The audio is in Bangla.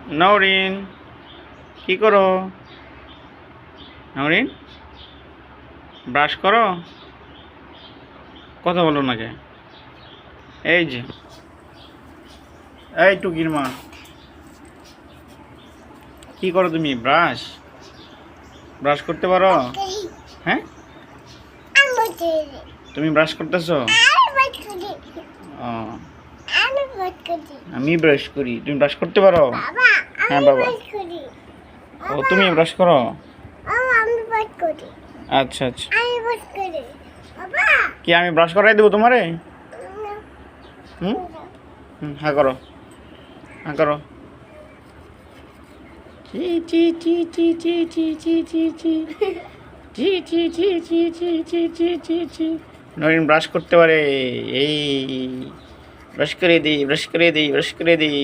নওরিন কি করো? নওরিন ব্রাশ করো, কথা বলো না কে? এই যে, এই টুকির মা, কি করো তুমি? ব্রাশ ব্রাশ করতে পারো? হ্যাঁ, তুমি ব্রাশ করতেছো? ও, আমি ব্রাশ করি, তুমি ব্রাশ করতে পারো? হ্যাঁ বাবা। ও তুমি ব্রাশ করো? আচ্ছা আচ্ছা, কি আমি ব্রাশ করাই দেবো তোমারে? হুম হুম, হ্যাঁ করো, হ্যাঁ করো। চি চি চি চি চি চি চি চি চি চি চি চি চি চি চি চি চি চি। নরিন ব্রাশ করতে পারে। এই ব্রাশ করে দিই, ব্রাশ করে দিই, ব্রাশ করে দিই।